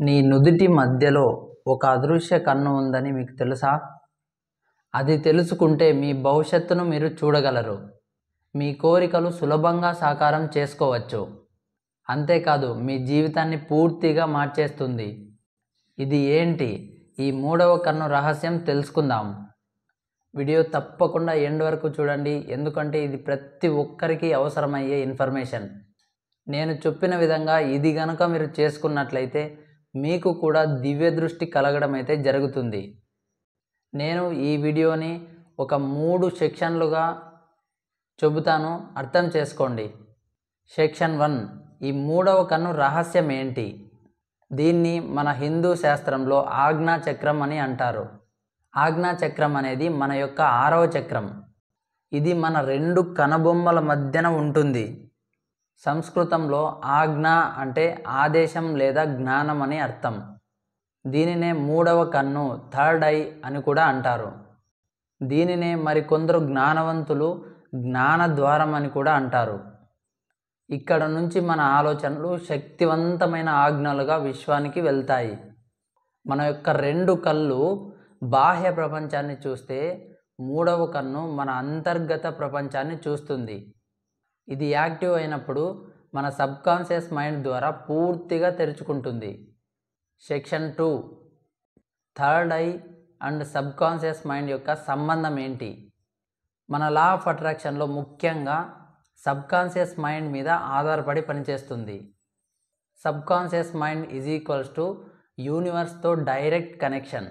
నీ నుదిటి మధ్యలో ఒక అదృశ్య కన్ను ఉందని మీకు తెలుసా? అది తెలుసుకుంటే మీ భవిష్యత్తును మీరు చూడగలరు. మీ కోరికలు సులభంగా సాకారం చేసుకోవచ్చు. అంతేకాదు మీ జీవితాన్ని పూర్తిగా మార్చేస్తుంది. ఇది ఏంటి? ఈ మూడవ కన్ను రహస్యం తెలుసుకుందాం. వీడియో తప్పకుండా ఎండ్ వరకు చూడండి, ఎందుకంటే ఇది ప్రతి ఒక్కరికి అవసరమయ్యే ఇన్ఫర్మేషన్. నేను చెప్పిన విధంగా ఇది గనుక మీరు చేసుకున్నట్లయితే మీకు కూడా దివ్య దృష్టి కలగడం అయితే జరుగుతుంది. నేను ఈ వీడియోని ఒక 3 సెక్షన్లుగా చెబుతాను, అర్థం చేసుకోండి. సెక్షన్ 1, ఈ మూడవ కన్ను రహస్యం ఏంటి? దీన్ని మన హిందూ శాస్త్రంలో ఆజ్ఞా చక్రం అని అంటారు. ఆజ్ఞా చక్రం అనేది మన యొక్క 6వ చక్రం. ఇది మన 2 కనుబొమ్మల మధ్యన ఉంటుంది. సంస్కృతంలో ఆజ్ఞ అంటే ఆదేశం లేదా జ్ఞానం అని అర్థం. దీనినే మూడవ కన్ను, థర్డ్ ఐ అని కూడా అంటారు. దీనినే మరికొందరు జ్ఞానవంతులు జ్ఞానద్వారం అని కూడా అంటారు. ఇక్కడ నుంచి మన ఆలోచనలు శక్తివంతమైన ఆజ్ఞలుగా విశ్వానికి వెళ్తాయి. మన యొక్క 2 కళ్ళు బాహ్య ప్రపంచాన్ని చూస్తే, మూడవ కన్ను మన అంతర్గత ప్రపంచాన్ని చూస్తుంది. ఇది యాక్టివ్ అయినప్పుడు మన సబ్కాన్షియస్ మైండ్ ద్వారా పూర్తిగా తెరుచుకుంటుంది. Section 2, third I and subconscious mind యొక్క సంబంధం ఏంటి? మన లా ఆఫ్ అట్రాక్షన్లో ముఖ్యంగా సబ్కాన్షియస్ మైండ్ మీద ఆధారపడి పనిచేస్తుంది. Subconscious mind is equals to యూనివర్స్తో direct connection.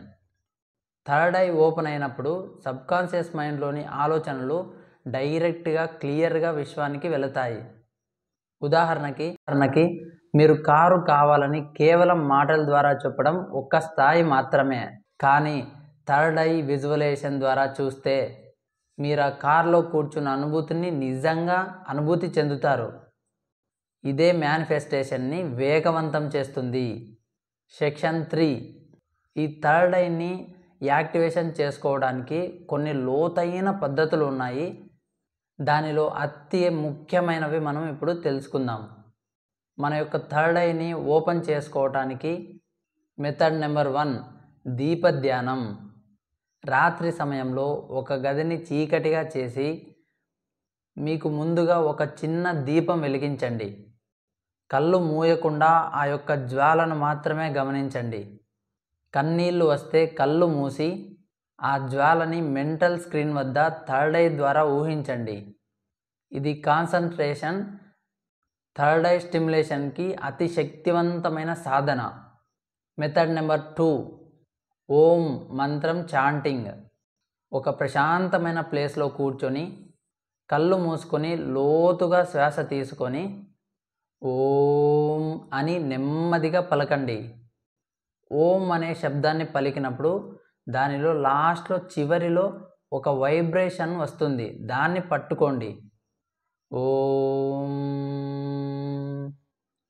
Third eye open అయినప్పుడు సబ్కాన్షియస్ మైండ్లోని ఆలోచనలు డైరెక్ట్గా క్లియర్గా విశ్వానికి వెళతాయి. ఉదాహరణకి మీరు కారు కావాలని కేవలం మాటల ద్వారా చెప్పడం ఒక స్థాయి మాత్రమే. కానీ థర్డ్ ఐ విజువలైజేషన్ ద్వారా చూస్తే మీరు ఆ కార్లో కూర్చున్న అనుభూతిని నిజంగా అనుభూతి చెందుతారు. ఇదే మేనిఫెస్టేషన్ని వేగవంతం చేస్తుంది. సెక్షన్ 3, ఈ థర్డ్ ఐని యాక్టివేషన్ చేసుకోవడానికి కొన్ని లోతైన పద్ధతులు ఉన్నాయి. దానిలో అతి ముఖ్యమైనవి మనం ఇప్పుడు తెలుసుకుందాం. మన యొక్క థర్డ్ ఐని ఓపెన్ చేసుకోవడానికి మెథడ్ నెంబర్ 1, దీపధ్యానం. రాత్రి సమయంలో ఒక గదిని చీకటిగా చేసి మీకు ముందుగా ఒక చిన్న దీపం వెలిగించండి. కళ్ళు మూయకుండా ఆ యొక్క జ్వాలను మాత్రమే గమనించండి. కన్నీళ్ళు వస్తే కళ్ళు మూసి ఆ జ్వాలని మెంటల్ స్క్రీన్ వద్ద థర్డ్ ఐ ద్వారా ఊహించండి. ఇది కాన్సంట్రేషన్, థర్డ్ ఐ స్టిమ్యులేషన్కి అతి శక్తివంతమైన సాధన. మెథడ్ నెంబర్ 2, ఓం మంత్రం చాంటింగ్. ఒక ప్రశాంతమైన ప్లేస్లో కూర్చొని కళ్ళు మూసుకొని లోతుగా శ్వాస తీసుకొని ఓం అని నెమ్మదిగా పలకండి. ఓం అనే శబ్దాన్ని పలికినప్పుడు దానిలో లాస్ట్లో చివరిలో ఒక వైబ్రేషన్ వస్తుంది, దాన్ని పట్టుకోండి. ఓం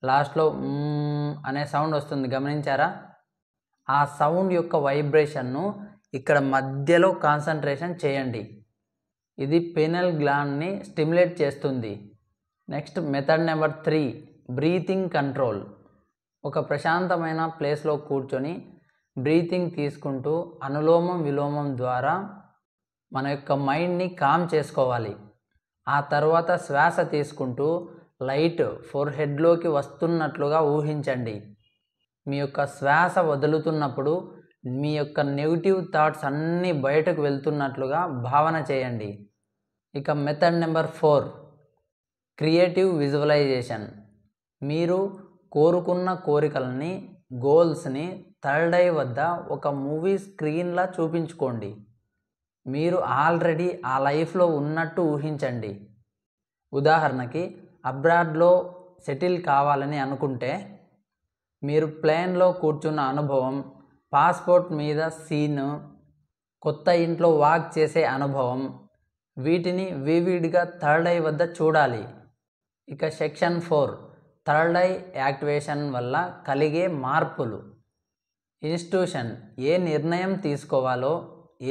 లాస్ట్లో అనే సౌండ్ వస్తుంది, గమనించారా? ఆ సౌండ్ యొక్క వైబ్రేషన్ను ఇక్కడ మధ్యలో కాన్సంట్రేషన్ చేయండి. ఇది పీనల్ గ్లాండ్ని స్టిమ్యులేట్ చేస్తుంది. Next method number 3, breathing control. ఒక ప్రశాంతమైన ప్లేస్లో కూర్చొని బ్రీతింగ్ తీసుకుంటూ అనులోమం విలోమం ద్వారా మన యొక్క మైండ్ని కామ్ చేసుకోవాలి. ఆ తర్వాత శ్వాస తీసుకుంటూ లైట్ ఫోర్హెడ్లోకి వస్తున్నట్లుగా ఊహించండి. మీ యొక్క శ్వాస వదులుతున్నప్పుడు మీ యొక్క నెగిటివ్ థాట్స్ అన్నీ బయటకు వెళ్తున్నట్లుగా భావన చేయండి. ఇక మెథడ్ నెంబర్ 4, క్రియేటివ్ విజువలైజేషన్. మీరు కోరుకున్న కోరికలని, గోల్స్ని థర్డ్ ఐ వద్ద ఒక మూవీ స్క్రీన్లా చూపించుకోండి. మీరు ఆల్రెడీ ఆ లైఫ్లో ఉన్నట్టు ఊహించండి. ఉదాహరణకి అబ్రాడ్లో సెటిల్ కావాలని అనుకుంటే మీరు ప్లేన్లో కూర్చున్న అనుభవం, పాస్పోర్ట్ మీద సీను, కొత్త ఇంట్లో వాక్ చేసే అనుభవం, వీటిని వివిడ్గా థర్డ్ ఐ వద్ద చూడాలి. ఇక సెక్షన్ 4, థర్డ్ ఐ యాక్టివేషన్ వల్ల కలిగే మార్పులు. ఇన్స్ట్యూషన్, ఏ నిర్ణయం తీసుకోవాలో,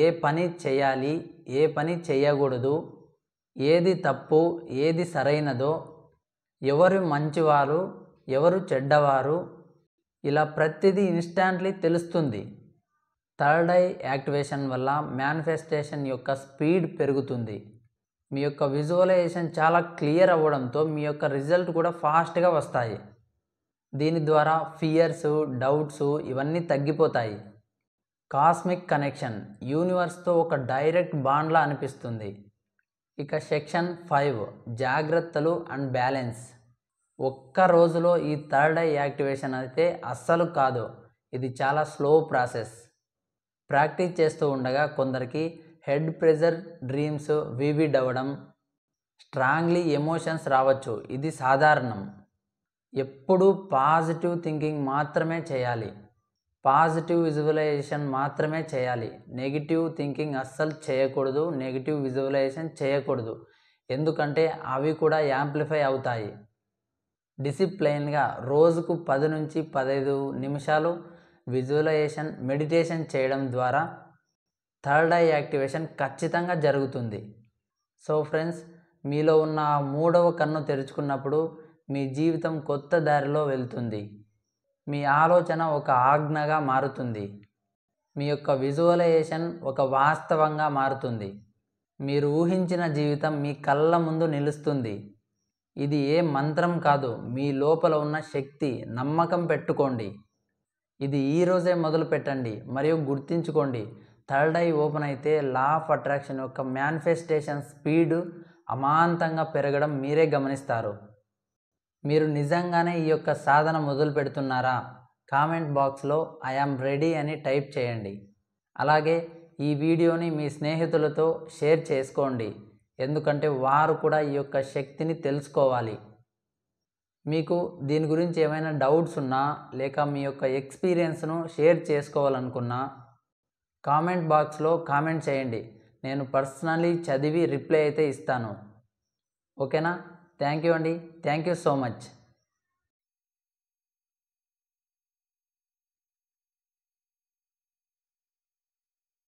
ఏ పని చేయాలి, ఏ పని చేయకూడదు, ఏది తప్పు, ఏది సరైనదో, ఎవరు మంచివారు, ఎవరు చెడ్డవారు, ఇలా ప్రతిదీ ఇన్స్టాంట్లీ తెలుస్తుంది. థర్డ్ ఐ యాక్టివేషన్ వల్ల మేనిఫెస్టేషన్ యొక్క స్పీడ్ పెరుగుతుంది. మీ యొక్క విజువలైజేషన్ చాలా క్లియర్ అవ్వడంతో మీ యొక్క రిజల్ట్ కూడా ఫాస్ట్గా వస్తాయి. దీని ద్వారా ఫియర్స్, డౌట్స్ ఇవన్నీ తగ్గిపోతాయి. కాస్మిక్ కనెక్షన్ యూనివర్స్తో ఒక డైరెక్ట్ బాండ్లా అనిపిస్తుంది. ఇక సెక్షన్ 5 జాగ్రత్తలు అండ్ బ్యాలెన్స్. ఒక్క రోజులో ఈ థర్డ్ ఐ యాక్టివేషన్ అయితే అస్సలు కాదు. ఇది చాలా స్లో ప్రాసెస్. ప్రాక్టీస్ చేస్తూ ఉండగా కొందరికి హెడ్ ప్రెజర్, డ్రీమ్స్ వివిడ్ అవ్వడం, స్ట్రాంగ్లీ ఎమోషన్స్ రావచ్చు. ఇది సాధారణం. ఎప్పుడూ పాజిటివ్ థింకింగ్ మాత్రమే చేయాలి. పాజిటివ్ విజువలైజేషన్ మాత్రమే చేయాలి. నెగిటివ్ థింకింగ్ అస్సలు చేయకూడదు. నెగిటివ్ విజువలైజేషన్ చేయకూడదు. ఎందుకంటే అవి కూడా యాంప్లిఫై అవుతాయి. డిసిప్లైన్గా రోజుకు 10 నుంచి 15 నిమిషాలు విజువలైజేషన్, మెడిటేషన్ చేయడం ద్వారా థర్డ్ ఐ యాక్టివేషన్ ఖచ్చితంగా జరుగుతుంది. సో ఫ్రెండ్స్, మీలో ఉన్న ఆ 3వ కన్ను తెరుచుకున్నప్పుడు మీ జీవితం కొత్త దారిలో వెళ్తుంది. మీ ఆలోచన ఒక ఆజ్ఞగా మారుతుంది. మీ యొక్క విజువలైజేషన్ ఒక వాస్తవంగా మారుతుంది. మీరు ఊహించిన జీవితం మీ కళ్ళ ముందు నిలుస్తుంది. ఇది ఏ మంత్రం కాదు, మీ లోపల ఉన్న శక్తి. నమ్మకం పెట్టుకోండి. ఇది ఈరోజే మొదలు పెట్టండి మరియు గుర్తుంచుకోండి, థర్డ్ ఐ ఓపెన్ అయితే లా ఆఫ్ అట్రాక్షన్ యొక్క మేనిఫెస్టేషన్ స్పీడ్ అమాంతంగా పెరగడం మీరే గమనిస్తారు. మీరు నిజంగానే ఈ యొక్క సాధన మొదలు పెడుతున్నారా? కామెంట్ బాక్స్లో ఐ యామ్ రెడీ అని టైప్ చేయండి. అలాగే ఈ వీడియోని మీ స్నేహితులతో షేర్ చేసుకోండి. ఎందుకంటే వారు కూడా ఈ యొక్క శక్తిని తెలుసుకోవాలి. మీకు దీని గురించి ఏమైనా డౌట్స్ ఉన్నా లేక మీ యొక్క ఎక్స్పీరియన్స్ను షేర్ చేసుకోవాలనుకున్నా కామెంట్ బాక్స్లో కామెంట్ చేయండి. నేను పర్సనలీ చదివి రిప్లై అయితే ఇస్తాను. ఓకేనా? థ్యాంక్ యూ అండి. Thank you so much.